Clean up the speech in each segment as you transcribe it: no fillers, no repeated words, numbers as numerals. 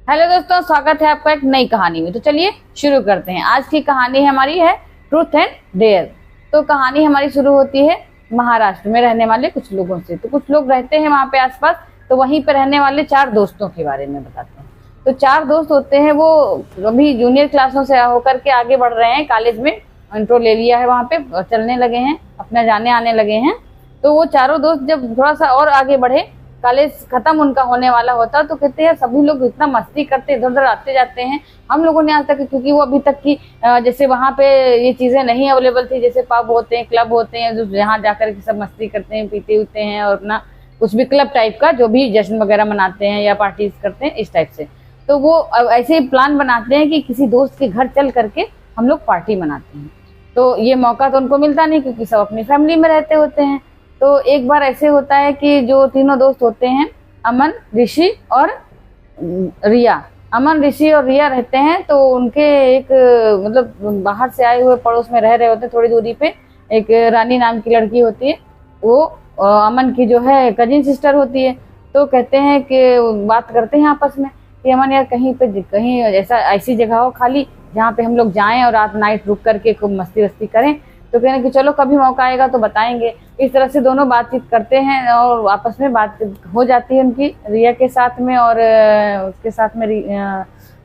Hello दोस्तों, स्वागत है आपका एक नई कहानी में। तो चलिए शुरू करते हैं। आज की कहानी हमारी है ट्रूथ एंड डेयर। तो कहानी हमारी शुरू होती है महाराष्ट्र में रहने वाले कुछ लोगों से। तो कुछ लोग रहते हैं वहां पे आसपास, तो वहीं पे रहने वाले 4 दोस्तों के बारे में बताते हैं। तो 4 दोस्त होते हैं, वो अभी जूनियर क्लासों से होकर के आगे बढ़ रहे हैं, कॉलेज में इंट्रो ले लिया है, वहां पे चलने लगे हैं, अपना जाने आने लगे हैं। तो वो चारों दोस्त जब थोड़ा सा और आगे बढ़े, कॉलेज खत्म उनका होने वाला होता, तो कहते हैं सभी लोग इतना मस्ती करते, इधर उधर आते जाते हैं। हम लोगों ने आज तक, क्योंकि वो अभी तक की जैसे वहां पे ये चीजें नहीं अवेलेबल थी, जैसे पब होते हैं, क्लब होते हैं, जो जहाँ जाकर के सब मस्ती करते हैं, पीते उते हैं और अपना कुछ भी क्लब टाइप का जो भी जश्न वगैरह मनाते हैं या पार्टीज करते हैं, इस टाइप से। तो वो ऐसे ही प्लान बनाते हैं कि किसी दोस्त के घर चल करके हम लोग पार्टी मनाते हैं। तो ये मौका तो उनको मिलता नहीं, क्योंकि सब अपनी फैमिली में रहते होते हैं। तो एक बार ऐसे होता है कि जो तीनों दोस्त होते हैं, अमन, ऋषि और रिया, अमन, ऋषि और रिया रहते हैं। तो उनके एक मतलब बाहर से आए हुए पड़ोस में रह रहे होते हैं, थोड़ी दूरी पे एक रानी नाम की लड़की होती है, वो अमन की जो है कजिन सिस्टर होती है। तो कहते हैं कि बात करते हैं आपस में कि अमन यार कहीं ऐसा ऐसी जगह हो खाली जहाँ पे हम लोग जाएं और रात नाइट रुक करके खूब मस्ती वस्ती करें। तो कहने कि चलो कभी मौका आएगा तो बताएंगे। इस तरह से दोनों बातचीत करते हैं और आपस में बात हो जाती है उनकी, रिया के साथ में और उसके साथ में।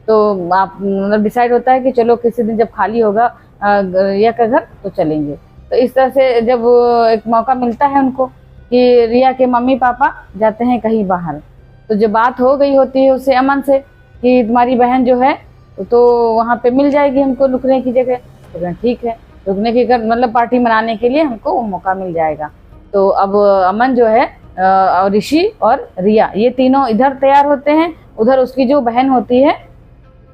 तो आप मतलब डिसाइड होता है कि चलो किसी दिन जब खाली होगा रिया का घर तो चलेंगे। तो इस तरह से जब एक मौका मिलता है उनको कि रिया के मम्मी पापा जाते हैं कहीं बाहर, तो जब बात हो गई होती है उससे, अमन से, कि तुम्हारी बहन जो है तो वहाँ पे मिल जाएगी हमको रुकने की जगह। तो ठीक है, रुकने की मतलब पार्टी मनाने के लिए हमको वो मौका मिल जाएगा। तो अब अमन जो है ऋषि और रिया, ये तीनों इधर तैयार होते हैं। उधर उसकी जो बहन होती है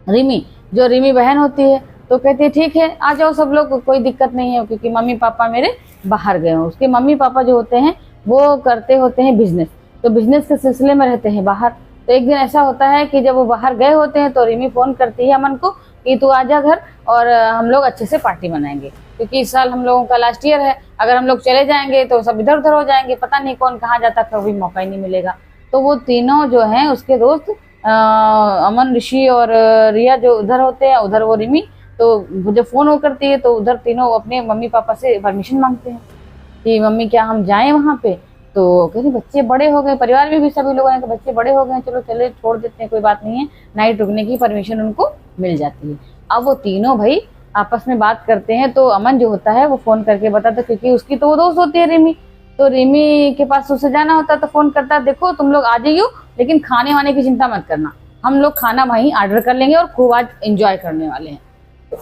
रिमी, जो रिमी बहन होती है, तो कहती है ठीक है आ जाओ सब लोग, कोई दिक्कत नहीं है, क्योंकि मम्मी पापा मेरे बाहर गए हैं। उसके मम्मी पापा जो होते हैं वो करते होते हैं बिजनेस, तो बिजनेस के सिलसिले में रहते हैं बाहर। तो एक दिन ऐसा होता है कि जब वो बाहर गए होते हैं तो रिमी फोन करती है अमन को कि तू आजा घर और हम लोग अच्छे से पार्टी मनाएंगे, क्योंकि इस साल हम लोगों का लास्ट ईयर है। अगर हम लोग चले जाएंगे तो सब इधर उधर हो जाएंगे, पता नहीं कौन कहाँ जाता, कभी मौका ही नहीं मिलेगा। तो वो तीनों जो हैं उसके दोस्त अमन, ऋषि और रिया जो उधर होते हैं, उधर वो रिमी, तो जब फोन हो करती है तो उधर तीनों अपने मम्मी पापा से परमिशन मांगते हैं कि मम्मी क्या हम जाएं वहाँ पे। तो कहते बच्चे बड़े हो गए, परिवार में भी सभी लोगों ने बच्चे बड़े हो गए, चलो चले छोड़ देते हैं, कोई बात नहीं है। नाइट रुकने की परमिशन उनको मिल जाती है। अब वो तीनों भाई आपस में बात करते हैं। तो अमन जो होता है वो फोन करके बताता, क्योंकि उसकी तो वो दोस्त होती है रिमी, तो रिमी के पास उससे जाना होता, तो फोन करता, देखो तुम लोग आ जाइयो, लेकिन खाने वाने की चिंता मत करना, हम लोग खाना वहीं ऑर्डर कर लेंगे और खूब आज एंजॉय करने वाले हैं। तो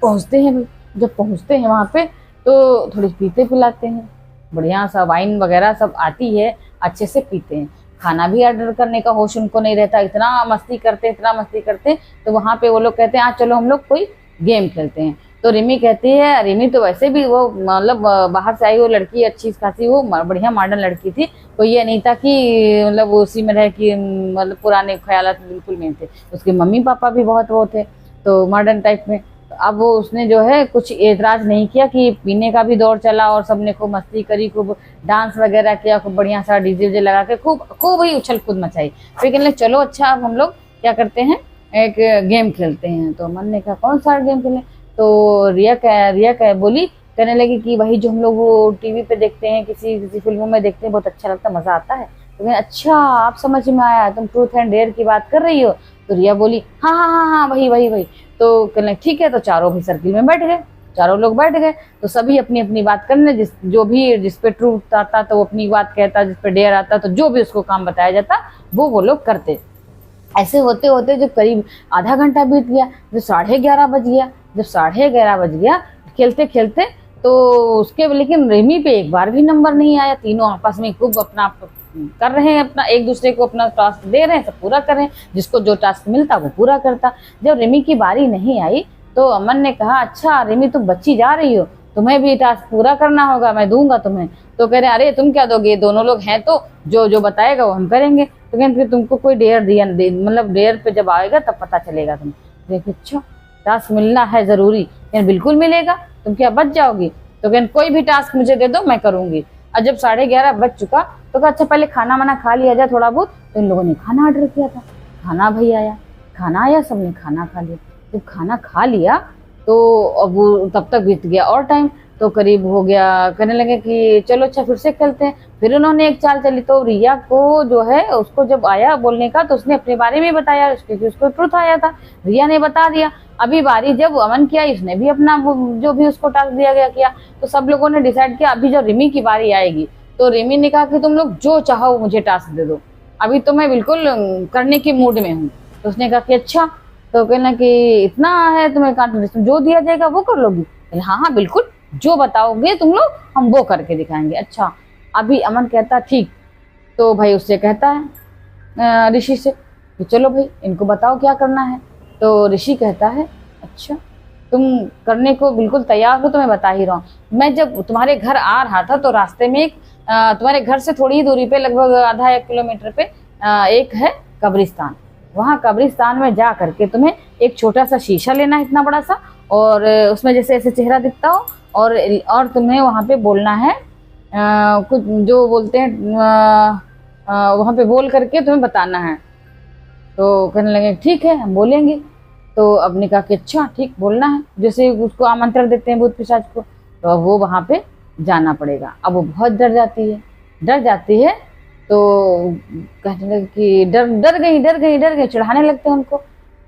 पहुंचते हैं, जब पहुंचते हैं वहां पे तो थोड़ी पीते पिलाते हैं, बढ़िया सा वाइन वगैरह सब आती है, अच्छे से पीते हैं। खाना भी ऑर्डर करने का होश उनको नहीं रहता, इतना मस्ती करते, इतना मस्ती करते। तो वहां पे वो लोग कहते हैं आज चलो हम लोग कोई गेम खेलते हैं। तो रिमी कहती है, रिमी तो वैसे भी वो मतलब बाहर से आई वो लड़की अच्छी खासी, वो बढ़िया मॉडर्न लड़की थी, कोई ये नहीं था कि मतलब वो उसी में रहे कि मतलब पुराने ख्यालात बिल्कुल नहीं थे। उसके मम्मी पापा भी बहुत वो थे, तो मॉडर्न टाइप में। अब वो उसने जो है कुछ एतराज नहीं किया कि पीने का भी दौर चला और सबने खूब मस्ती करी, खूब डांस वगैरह किया, खूब बढ़िया सा डीजे लगा के खूब खूब ही उछल कूद मचाई। फिर कहने चलो अच्छा अब हम लोग क्या करते हैं, एक गेम खेलते हैं। तो मन ने कहा कौन सा गेम खेलें। तो रिया बोली, कहने लगी कि वही जो हम लोग वो टीवी पे देखते हैं, किसी फिल्मों में देखते हैं, बहुत अच्छा लगता, मजा आता है। तो अच्छा आप समझ में आया, तुम ट्रूथ एंड डेयर की बात कर रही हो। तो रिया बोली हाँ हाँ हाँ हाँ वही वही वही। तो कहने ठीक है, तो चारों भी सर्किल में बैठ गए, चारों लोग बैठ गए। तो सभी अपनी अपनी बात करने, जिस पे ट्रूथ आता तो वो अपनी बात कहता, जिस पे डेयर आता तो जो भी उसको काम बताया जाता वो लोग करते। ऐसे होते होते जब करीब आधा घंटा बीत गया, जब 11:30 बज गया, जब 11:30 बज गया खेलते खेलते, तो उसके लेकिन रिमी पे एक बार भी नंबर नहीं आया। तीनों आपस में खूब अपना कर रहे हैं, अपना एक दूसरे को अपना टास्क दे रहे हैं, सब पूरा कर रहे हैं, जिसको जो टास्क मिलता वो पूरा करता। जब रिमी की बारी नहीं आई तो अमन ने कहा अच्छा रिमी तुम बच्ची जा रही हो, तुम्हें भी टास्क पूरा करना होगा, मैं दूंगा तुम्हें। तो कह रहे अरे तुम क्या दोगे, दोनों लोग हैं तो जो जो बताएगा वो हम करेंगे। तो कहते तुमको कोई डेयर दिया मतलब डेयर पे जब आएगा तब पता चलेगा तुम। देखो अच्छा टास्क मिलना है जरूरी, बिल्कुल मिलेगा, तुम क्या बच जाओगी। तो कहते कोई भी टास्क मुझे दे दो मैं करूंगी। और जब 11:30 बज चुका तो कहा अच्छा पहले खाना वाना खा लिया जाए थोड़ा बहुत। तो इन लोगों ने खाना ऑर्डर किया था, खाना भाई आया, खाना आया, सबने खाना खा लिया। जब खाना खा लिया तो अब वो तब तक बीत गया और टाइम, तो करीब हो गया, कहने लगे कि चलो अच्छा फिर से खेलते हैं। फिर उन्होंने एक चाल चली, तो रिया को जो है उसको जब आया बोलने का तो उसने अपने बारे में बताया, उसको ट्रुथ आया था, रिया ने बता दिया। अभी बारी जब अमन की आई, उसने भी अपना जो भी उसको टास्क दिया गया किया। तो सब लोगों ने डिसाइड किया अभी जब रिमी की बारी आएगी तो रिमी ने कहा कि तुम लोग जो चाहो मुझे टास्क दे दो, अभी तो मैं बिल्कुल करने के मूड में हूँ। तो उसने कहा कि अच्छा, तो कहना कि इतना है तुम्हें कॉन्फिडेंस, जो दिया जाएगा वो कर लोगी? हाँ हाँ बिल्कुल, जो बताओगे तुम लोग हम वो करके दिखाएंगे। अच्छा, अभी अमन कहता ठीक, तो भाई उससे कहता है ऋषि से कि चलो भाई इनको बताओ क्या करना है। तो ऋषि कहता है अच्छा तुम करने को बिल्कुल तैयार हो तो मैं बता ही रहा हूँ। मैं जब तुम्हारे घर आ रहा था तो रास्ते में एक तुम्हारे घर से थोड़ी ही दूरी पे, लगभग आधा 1 किलोमीटर पे एक है कब्रिस्तान। वहाँ कब्रिस्तान में जा करके तुम्हें एक छोटा सा शीशा लेना है, इतना बड़ा सा, और उसमें जैसे ऐसे चेहरा दिखता हो, और तुम्हें वहाँ पे बोलना है कुछ जो बोलते हैं वहाँ पे बोल करके तुम्हें बताना है। तो कहने लगे ठीक है हम बोलेंगे। तो अब ने कहा कि अच्छा ठीक बोलना है, जैसे उसको आमंत्रण देते हैं भूत पिशाच को, तो अब वो वहाँ पे जाना पड़ेगा। अब वो बहुत डर जाती है, तो कहने लगे कि डर गई, चिढ़ाने लगते हैं उनको।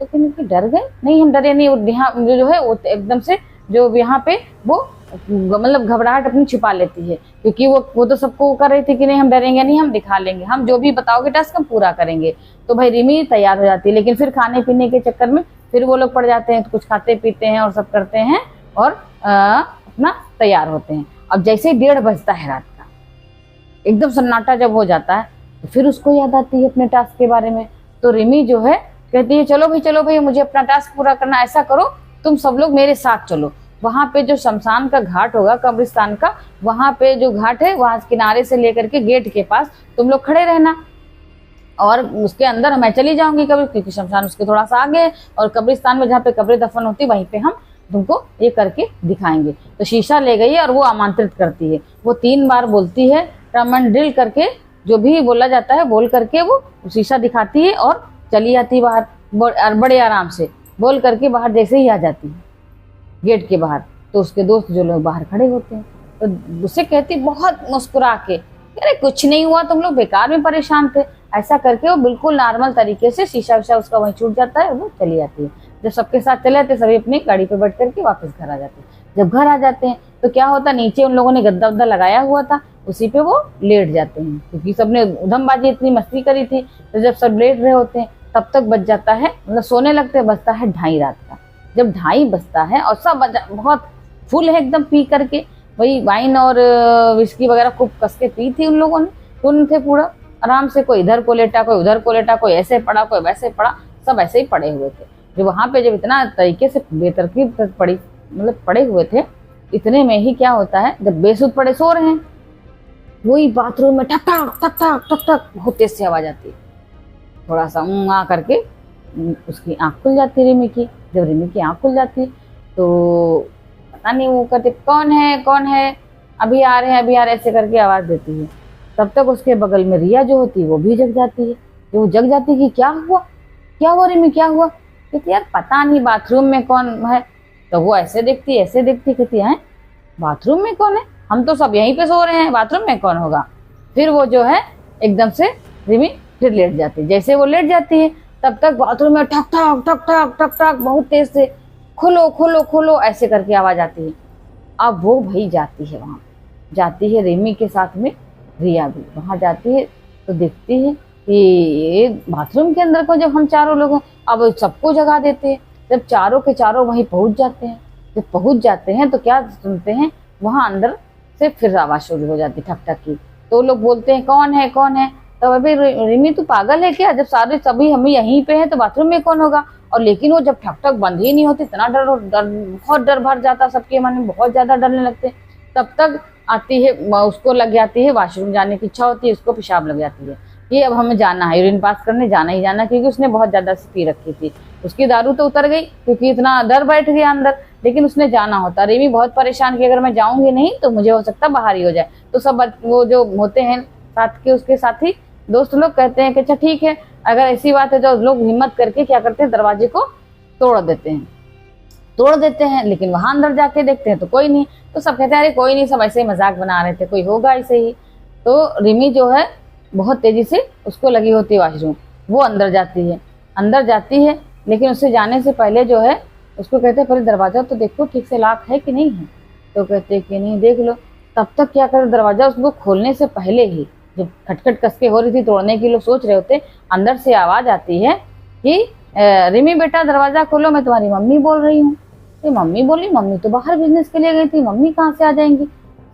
तो कहने कि डर गए? नहीं हम डरे नहीं, यहाँ जो है वो एकदम से जो यहाँ पे वो मतलब घबराहट अपनी छिपा लेती है, क्योंकि वो तो सबको कर रही थी कि नहीं हम डरेंगे नहीं, हम दिखा लेंगे, हम जो भी बताओगे टास्क हम पूरा करेंगे। तो भाई रिमी तैयार हो जाती है, लेकिन फिर खाने पीने के चक्कर में फिर वो लोग पड़ जाते हैं, तो कुछ खाते पीते हैं और सब करते हैं और अपना तैयार होते हैं। अब जैसे ही 1:30 बजता है रात का, एकदम सन्नाटा जब हो जाता है, तो फिर उसको याद आती है अपने टास्क के बारे में। तो रिमी जो है कहती है चलो भाई मुझे अपना टास्क पूरा करना, ऐसा करो तुम सब लोग मेरे साथ चलो, वहां पे जो शमशान का घाट होगा कब्रिस्तान का, वहां पे जो घाट है वहां किनारे से लेकर के गेट के पास तुम लोग खड़े रहना, और उसके अंदर मैं चली जाऊंगी कब्र, क्योंकि शमशान उसके थोड़ा सा आगे है, और कब्रिस्तान में जहाँ पे कब्र दफन होती वहीं पे हम तुमको ये करके दिखाएंगे। तो शीशा ले गई है और वो आमंत्रित करती है, वो 3 बार बोलती है, टर्मन ड्रिल करके जो भी बोला जाता है बोल करके वो शीशा दिखाती है और चली जाती है बाहर, बड़े आराम से बोल करके बाहर जैसे ही आ जाती है गेट के बाहर। तो उसके दोस्त जो लोग बाहर खड़े होते हैं तो उससे कहती बहुत मुस्कुरा के, अरे कुछ नहीं हुआ, तुम लोग बेकार में परेशान थे, ऐसा करके वो बिल्कुल नॉर्मल तरीके से शीशा विशा उसका वहीं छूट जाता है, वो चली जाती है। जब सबके साथ चले जाते सभी अपनी गाड़ी पे बैठ करके वापस घर आ जाते हैं। जब घर आ जाते हैं तो क्या होता, नीचे उन लोगों ने गद्दा वद्दा लगाया हुआ था, उसी पे वो लेट जाते हैं, क्योंकि सबने उधमबाजी इतनी मस्ती करी थी। तो जब सब लेट रहे होते हैं तब तक बज जाता है, मतलब सोने लगते बजता है 2:30 रात का। जब 2:30 बजता है और सब बहुत फुल है एकदम पी करके, वही वाइन और विस्की वगैरह खूब कस के पी थी उन लोगों ने, टुन थे पूरा आराम से, कोई इधर को लेटा कोई उधर को लेटा, कोई ऐसे पड़ा कोई वैसे पड़ा, सब ऐसे ही पड़े हुए थे। जो वहां पे जब इतना तरीके से बेतरकीब पड़ी मतलब पड़े हुए थे, इतने में ही क्या होता है, जब बेसुध पड़े सो रहे हैं, वही बाथरूम में ठक ठक ठक ठक ठक ठक बहुत तेज से आवाज आती है, थोड़ा सा आ करके उसकी आंख खुल जाती है रिमी की। जब रिमी की आंख खुल जाती तो पता नहीं वो कहते कौन है, अभी आ रहे हैं ऐसे करके आवाज देती है। तब तक उसके बगल में रिया जो होती है वो भी जग जाती है। जो वो जग जाती है कि क्या हुआ रिमी, क्या हुआ? कहती यार पता नहीं बाथरूम में कौन है। तो वो ऐसे देखती कहती है बाथरूम में कौन है, हम तो सब यहीं पे सो रहे हैं, बाथरूम में कौन होगा। फिर वो जो है एकदम से रिमी फिर लेट जाती है। जैसे वो लेट जाती है तब तक बाथरूम में ठक ठक ठक ठक ठक ठक बहुत तेज से खोलो खोलो खोलो ऐसे करके आवाज आती है। अब वो भाई जाती है, वहां जाती है रिमी के साथ में रिया भी वहां जाती है, तो देखती है कि ये बाथरूम के अंदर को जब हम चारों लोग अब सबको जगा देते हैं। जब चारों के चारों वहीं पहुंच जाते हैं, जब पहुंच जाते हैं तो क्या सुनते हैं, वहां अंदर से फिर आवाज शुरू हो जाती ठक ठक की। तो लोग बोलते हैं कौन है। तो अभी रिमी तू पागल है क्या, जब सभी हम यहीं पे हैं तो बाथरूम में कौन होगा। और लेकिन वो जब ठक ठक बंद ही नहीं होती, इतना बहुत डर भर जाता सबके मन में, बहुत ज्यादा डरने लगते। तब तक आती है, उसको लग जाती है वॉशरूम जाने की इच्छा होती है, उसको पेशाब लग जाती है, ये अब हमें जाना है, यूरिन पास करने जाना ही जाना, क्योंकि उसने बहुत ज्यादा पी रखी थी। उसकी दारू तो उतर गई क्योंकि इतना डर बैठ गया अंदर, लेकिन उसने जाना होता। रिमी बहुत परेशान की अगर मैं जाऊंगी नहीं तो मुझे हो सकता बाहर ही हो जाए। तो सब वो जो होते हैं साथ के उसके साथी दोस्त लोग कहते हैं कि अच्छा ठीक है, अगर ऐसी बात है तो लोग हिम्मत करके क्या करते हैं, दरवाजे को तोड़ देते हैं। लेकिन वहां अंदर जाके देखते हैं तो कोई नहीं। तो सब कहते हैं अरे कोई नहीं, सब ऐसे ही मजाक बना रहे थे, कोई होगा ऐसे ही। तो रिमी जो है बहुत तेजी से उसको लगी होती है वॉशरूम, वो अंदर जाती है लेकिन उससे जाने से पहले जो है उसको कहते हैं पहले दरवाजा तो देखो ठीक से लॉक है कि नहीं है। तो कहते हैं कि नहीं, देख लो। तब तक क्या करे, दरवाजा उसको खोलने से पहले ही जब खटखट कसके हो रही थी तोड़ने की, लोग सोच रहे होते, अंदर से आवाज आती है कि रिमी बेटा दरवाजा खोलो, मैं तुम्हारी मम्मी बोल रही हूँ। तो मम्मी बोली, मम्मी तो बाहर बिजनेस के लिए गई थी, मम्मी कहाँ से आ जाएंगी।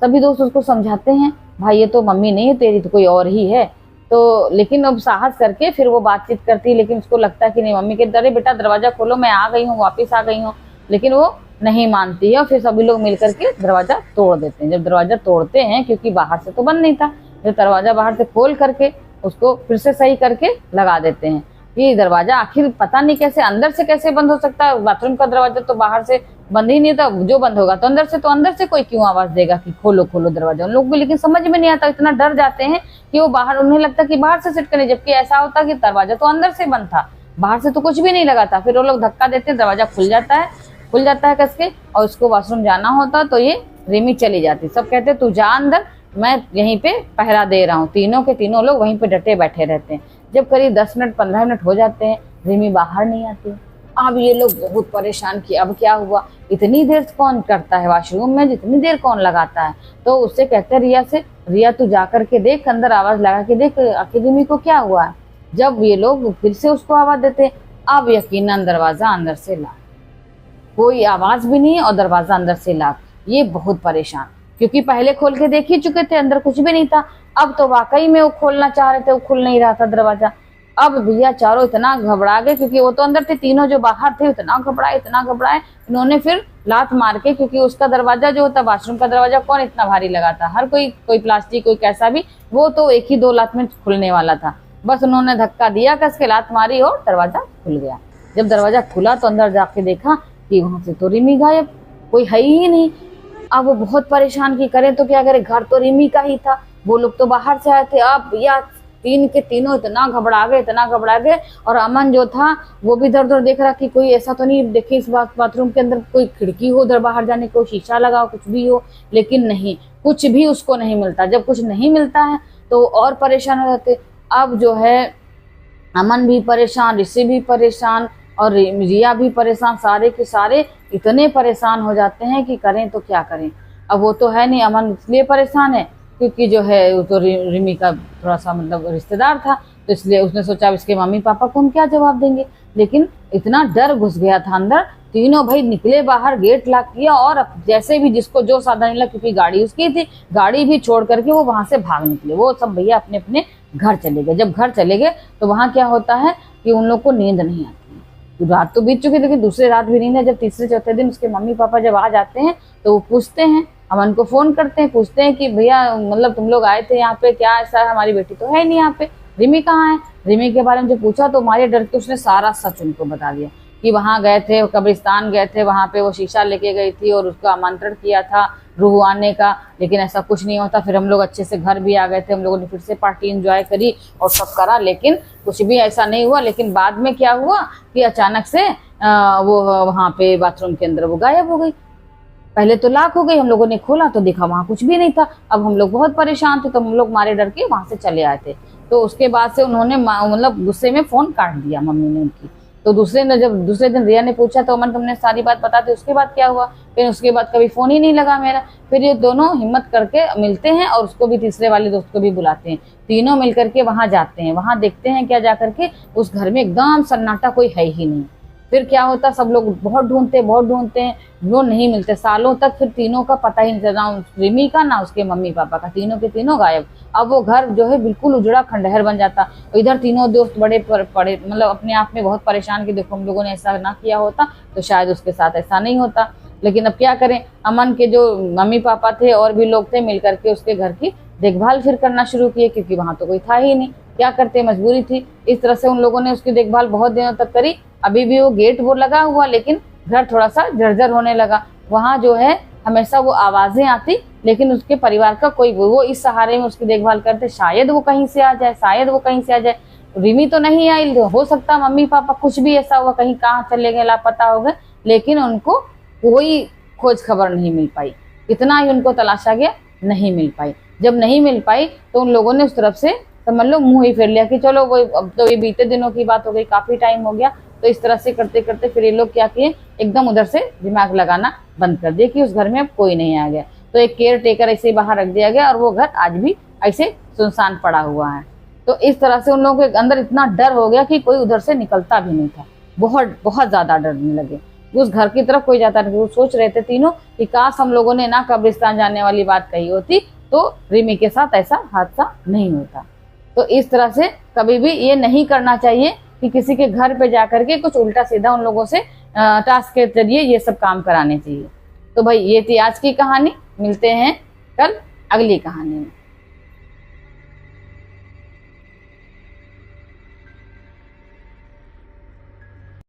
सभी दोस्त उसको समझाते हैं भाई ये तो मम्मी नहीं है तेरी, तो कोई और ही है। तो लेकिन अब साहस करके फिर वो बातचीत करती है, लेकिन उसको लगता है कि नहीं, मम्मी के अरे बेटा दरवाजा खोलो, मैं आ गई हूँ, वापिस आ गई हूँ। लेकिन वो नहीं मानती है और फिर सभी लोग मिलकर के दरवाजा तोड़ देते हैं। जब दरवाजा तोड़ते हैं, क्योंकि बाहर से तो बंद नहीं था, जब दरवाजा बाहर से खोल करके उसको फिर से सही करके लगा देते हैं। ये दरवाजा आखिर पता नहीं कैसे अंदर से कैसे बंद हो सकता है, बाथरूम का दरवाजा तो बाहर से बंद ही नहीं था, जो बंद होगा तो अंदर से कोई क्यों आवाज देगा कि खोलो खोलो दरवाजा। उन लोग भी लेकिन समझ में नहीं आता, इतना डर जाते हैं कि वो बाहर, उन्हें लगता कि बाहर से सेट करें, जबकि ऐसा होता कि दरवाजा तो अंदर से बंद था, बाहर से तो कुछ भी नहीं लगा था। फिर वो लोग धक्का देते, दरवाजा खुल जाता है कसके, और उसको वॉशरूम जाना होता तो ये रिमी चली जाती। सब कहते तू जा अंदर, मैं यहीं पे पहरा दे रहा हूँ। तीनों के तीनों लोग वहीं पे डटे बैठे रहते हैं। जब करीब 10 मिनट 15 मिनट हो जाते हैं, रिमी बाहर नहीं आती। अब ये लोग बहुत परेशान किए, अब क्या हुआ, इतनी देर कौन करता है वॉशरूम में, जितनी देर कौन लगाता है। तो उससे कहते हैं रिया से, रिया तू जा करके देख, अंदर आवाज लगा के देख आखिर रिमी को क्या हुआ है। जब ये लोग फिर से उसको आवाज देते, अब यकीनन दरवाजा अंदर से लॉक, कोई आवाज भी नहीं और दरवाजा अंदर से लॉक। ये बहुत परेशान, क्योंकि पहले खोल के देख ही चुके थे, अंदर कुछ भी नहीं था। अब तो वाकई में वो खोलना चाह रहे थे, वो खुल नहीं रहा था दरवाजा। अब भैया चारों इतना घबरा गए, क्योंकि वो तो अंदर थे, तीनों जो बाहर थे इतना घबराए। इन्होंने फिर लात मार के, क्योंकि उसका दरवाजा जो होता वॉशरूम का दरवाजा कौन इतना भारी लगाता, हर कोई प्लास्टिक कोई कैसा भी, वो तो एक ही 2 लात में खुलने वाला था। बस उन्होंने धक्का दिया, कस के लात मारी और दरवाजा खुल गया। जब दरवाजा खुला तो अंदर जाके देखा कि वहां से तो रिमी गायब, कोई है ही नहीं। अब वो बहुत परेशान की करें तो क्या करे, घर तो रिमी का ही था, वो लोग तो बाहर से आए थे। अब भैया तीन के तीनों इतना घबरा गए। और अमन जो था वो भी इधर उधर देख रहा कि कोई ऐसा तो नहीं, देखिए इस बाथरूम के अंदर कोई खिड़की हो उधर बाहर जाने को, शीशा लगा हो, कुछ भी हो, लेकिन नहीं, कुछ भी उसको नहीं मिलता। जब कुछ नहीं मिलता है तो और परेशान हो जाते। अब जो है अमन भी परेशान, ऋषि भी परेशान और रिया भी परेशान, सारे के सारे इतने परेशान हो जाते हैं कि करें तो क्या करें। अब वो तो है नहीं, अमन इसलिए परेशान है क्योंकि जो है वो तो रिमी का थोड़ा सा मतलब रिश्तेदार था, तो इसलिए उसने सोचा इसके मम्मी पापा को हम क्या जवाब देंगे। लेकिन इतना डर घुस गया था अंदर, तीनों भाई निकले बाहर, गेट लॉक किया और जैसे भी जिसको जो साधन मिला, क्योंकि गाड़ी उसकी थी, गाड़ी भी छोड़ करके वो वहां से भाग निकले। वो सब भैया अपने अपने घर चले गए। जब घर चले गए तो वहां क्या होता है कि उन लोग को नींद नहीं आती है। रात तो बीत चुकी, लेकिन दूसरे रात भी नींद है। जब तीसरे चौथे दिन उसके मम्मी पापा जब आ जाते हैं तो वो पूछते हैं, अमन को फोन करते हैं, पूछते हैं कि भैया मतलब तुम लोग आए थे यहाँ पे, क्या ऐसा है, हमारी बेटी तो है नहीं यहाँ पे, रिमी कहाँ है। रिमी के बारे में जो पूछा तो मारे डर के उसने सारा सच उनको बता दिया कि वहां गए थे, कब्रिस्तान गए थे, वहां पे वो शीशा लेके गई थी और उसको आमंत्रण किया था रूह आने का, लेकिन ऐसा कुछ नहीं होता। फिर हम लोग अच्छे से घर भी आ गए थे, हम लोगों ने फिर से पार्टी एंजॉय करी और सब करा, लेकिन कुछ भी ऐसा नहीं हुआ। लेकिन बाद में क्या हुआ कि अचानक से वो वहां पे बाथरूम के अंदर वो गायब हो गई। पहले तो लॉक हो गई, हम लोगों ने खोला तो देखा वहां कुछ भी नहीं था। अब हम लोग बहुत परेशान थे, तो हम लोग मारे डर के वहां से चले आए थे। तो उसके बाद से उन्होंने मतलब गुस्से में फोन काट दिया मम्मी ने उनकी। तो जब दूसरे दिन रिया ने पूछा तो अमन तुमने सारी बात बता दी, उसके बाद क्या हुआ। फिर उसके बाद कभी फोन ही नहीं लगा मेरा। फिर ये दोनों हिम्मत करके मिलते हैं और उसको भी, तीसरे वाले दोस्त को भी बुलाते हैं, तीनों मिल करके वहां जाते हैं। वहां देखते हैं क्या, जा करके उस घर में एकदम सन्नाटा, कोई है ही नहीं। फिर क्या होता, सब लोग बहुत ढूंढते हैं, वो नहीं मिलते सालों तक। फिर तीनों का पता ही नहीं चला, ना रिमी का ना उसके मम्मी पापा का, तीनों के तीनों गायब। अब वो घर जो है बिल्कुल उजड़ा खंडहर बन जाता। इधर तीनों दोस्त बड़े पड़े मतलब अपने आप में बहुत परेशान कि देखो हम लोगों ने ऐसा ना किया होता तो शायद उसके साथ ऐसा नहीं होता। लेकिन अब क्या करें, अमन के जो मम्मी पापा थे और भी लोग थे, मिल करके उसके घर की देखभाल फिर करना शुरू किए, क्योंकि वहां तो कोई था ही नहीं, क्या करते, मजबूरी थी। इस तरह से उन लोगों ने उसकी देखभाल बहुत दिनों तक करी। अभी भी वो गेट वो लगा हुआ, लेकिन घर थोड़ा सा जर्जर होने लगा। वहां जो है हमेशा वो आवाजें आती, लेकिन उसके परिवार का कोई, वो इस सहारे में उसकी देखभाल करते, शायद वो कहीं से आ जाए, शायद वो कहीं से आ जाए। रिमी तो नहीं आई, हो सकता मम्मी पापा कुछ भी ऐसा हुआ, कहीं कहाँ चले गए, लापता हो गए, लेकिन उनको कोई खोज खबर नहीं मिल पाई। कितना ही उनको तलाशा गया, नहीं मिल पाई। जब नहीं मिल पाई तो उन लोगों ने उस तरफ से समझ लो मुंह ही फेर लिया कि चलो वो, अब तो ये बीते दिनों की बात हो गई, काफी टाइम हो गया। तो इस तरह से करते करते फिर ये लोग क्या किए, एकदम उधर से दिमाग लगाना बंद कर दिया कि उस घर में अब कोई नहीं आ गया। तो एक केयर टेकर ऐसे बाहर रख दिया गया और वो घर आज भी ऐसे सुनसान पड़ा हुआ है। तो इस तरह से उन लोगों के अंदर इतना डर हो गया कि कोई उधर से निकलता भी नहीं था। बहुत बहुत ज्यादा डरने लगे। उस घर की तरफ कोई जाता नहीं। वो सोच रहे थे तीनों कि काश हम लोगों ने ना कब्रिस्तान जाने वाली बात कही होती तो रिमी के साथ ऐसा हादसा नहीं होता। तो इस तरह से कभी भी ये नहीं करना चाहिए कि किसी के घर पे जाकर के कुछ उल्टा सीधा उन लोगों से टास्क के जरिए ये सब काम कराने चाहिए। तो भाई ये थी आज की कहानी। मिलते हैं कल अगली कहानी में।